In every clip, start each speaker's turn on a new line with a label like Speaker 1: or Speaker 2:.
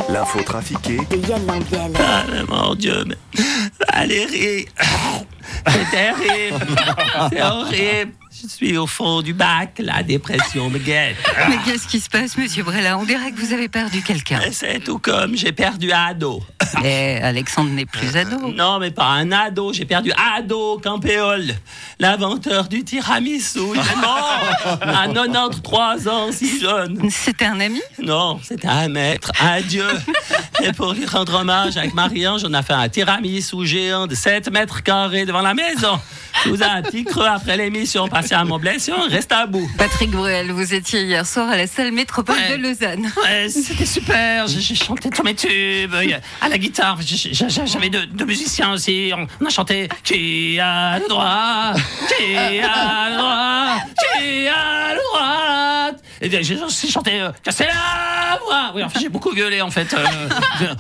Speaker 1: L'info trafiquée
Speaker 2: de Yann Lambiel.
Speaker 3: Ah, mon Dieu, mais Valérie, c'est terrible, c'est horrible. Je suis au fond du bac, la dépression me guette.
Speaker 4: Mais qu'est-ce qui se passe, monsieur Brella? On dirait que vous avez perdu quelqu'un.
Speaker 3: C'est tout comme j'ai perdu ado.
Speaker 4: Mais Alexandre n'est plus ado.
Speaker 3: Non, mais pas un ado, j'ai perdu Ado Campéole, l'inventeur du tiramisu. Il est mort à 93 ans, si jeune.
Speaker 4: C'était un ami?
Speaker 3: Non, c'était un maître, un dieu. Et pour lui rendre hommage, avec Marie-Ange, on a fait un tiramisu géant de 7 mètres carrés devant la maison. Je vous ai un petit creux après l'émission, passé à mon blessure, reste à bout.
Speaker 4: Patrick Bruel, vous étiez hier soir à la salle métropole de Lausanne.
Speaker 3: Ouais, c'était super, j'ai chanté tous mes tubes, à la guitare, j'avais deux musiciens aussi, on a chanté « Qui a le droit, qui a le droit, qui a le droit ?» Et j'ai aussi chanté « Cassez la voix !» Oui, enfin, j'ai beaucoup gueulé, en fait.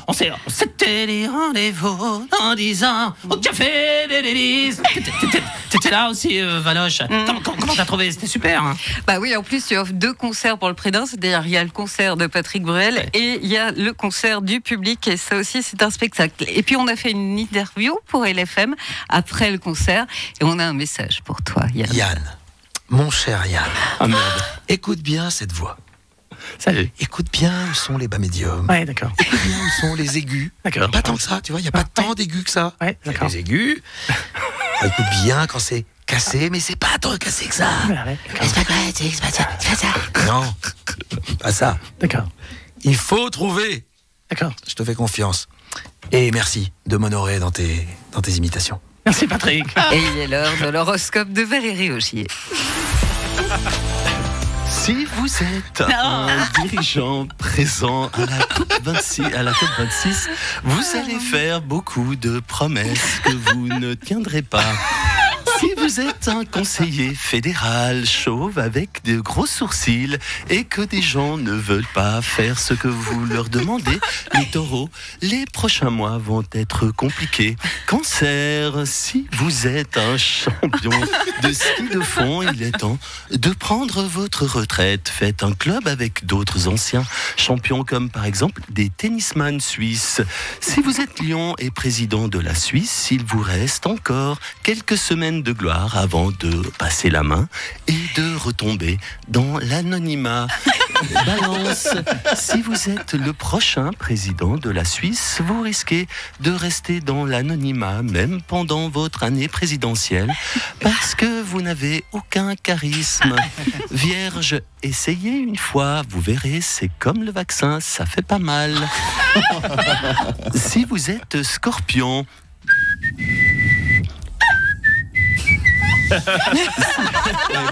Speaker 3: On s'était des rendez-vous en 10 ans au café des délices. T'étais là aussi, Valoche. Comment t'as trouvé? C'était super. Hein.
Speaker 4: Bah oui, en plus, tu offres 2 concerts pour le Prix d'Un. C'est-à-dire, il y a le concert de Patrick Bruel et il y a le concert du public. Et ça aussi, c'est un spectacle. Et puis, on a fait une interview pour LFM après le concert. Et on a un message pour toi, Yann.
Speaker 5: Yann, mon cher Yann,
Speaker 3: Ah merde.
Speaker 5: écoute bien cette voix.
Speaker 3: Salut.
Speaker 5: Écoute bien où sont les bas médiums.
Speaker 3: Ouais, d'accord.
Speaker 5: Écoute bien où sont les aigus.
Speaker 3: D'accord.
Speaker 5: Pas tant que ça, tu vois, il n'y a pas tant d'aigus que ça.
Speaker 3: Ouais,
Speaker 5: Il y a
Speaker 3: d'accord.
Speaker 5: les aigus. Écoute bien quand c'est cassé, mais c'est pas tant cassé que ça.
Speaker 3: Ouais, d'accord.
Speaker 5: C'est pas ça. Non, pas ça.
Speaker 3: D'accord.
Speaker 5: Il faut trouver.
Speaker 3: D'accord.
Speaker 5: Je te fais confiance. Et merci de m'honorer dans tes imitations.
Speaker 3: Merci, Patrick.
Speaker 4: Et il est l'heure de l'horoscope de Valérie Augier.
Speaker 1: Si vous êtes un dirigeant présent à la COP26, vous allez faire beaucoup de promesses que vous ne tiendrez pas. Si vous êtes un conseiller fédéral chauve avec de gros sourcils et que des gens ne veulent pas faire ce que vous leur demandez, les taureaux, les prochains mois vont être compliqués. Cancer, si vous êtes un champion de ski de fond, il est temps de prendre votre retraite. Faites un club avec d'autres anciens champions comme par exemple des tennisman suisses. Si vous êtes lion et président de la Suisse, il vous reste encore quelques semaines de gloire avant de passer la main et de retomber dans l'anonymat. Balance, si vous êtes le prochain président de la Suisse, vous risquez de rester dans l'anonymat même pendant votre année présidentielle parce que vous n'avez aucun charisme. Vierge, essayez une fois, vous verrez, c'est comme le vaccin, ça fait pas mal. Si vous êtes scorpion,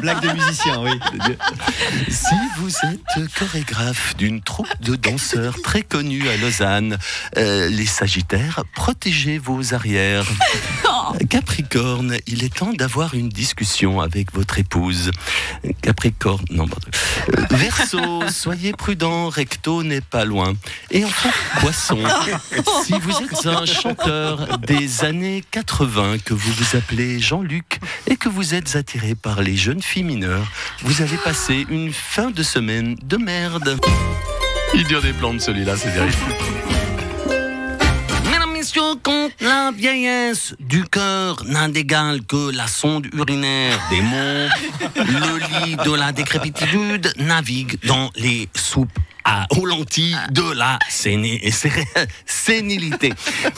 Speaker 6: Blague de musicien, oui.
Speaker 1: si vous êtes chorégraphe d'une troupe de danseurs très connue à Lausanne, les Sagittaires, protégez vos arrières. Capricorne, il est temps d'avoir une discussion avec votre épouse. Capricorne, non, pardon. Verseau, soyez prudent, Recto n'est pas loin. Et enfin, Poisson, si vous êtes un chanteur des années 80, que vous vous appelez Jean-Luc et que vous êtes attiré par les jeunes filles mineures, vous allez passer une fin de semaine de merde. Il dure des plantes celui-là, c'est terrible. Mesdames, messieurs, quand la vieillesse du cœur n'a d'égal que la sonde urinaire des monts, le lit de la décrépitude navigue dans les soupes aux lentilles de la sénilité.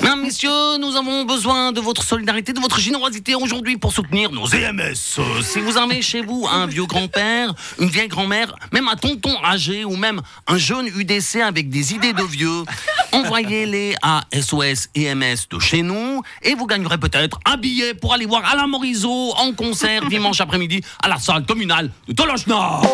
Speaker 1: Mesdames, messieurs, nous avons besoin de votre solidarité, de votre générosité aujourd'hui pour soutenir nos EMS. Si vous avez chez vous un vieux grand-père, une vieille grand-mère, même un tonton âgé ou même un jeune UDC avec des idées de vieux, envoyez-les à SOS EMS de chez nous et vous gagnerez peut-être un billet pour aller voir Alain Morisot en concert dimanche après-midi à la salle communale de Toloche Nord.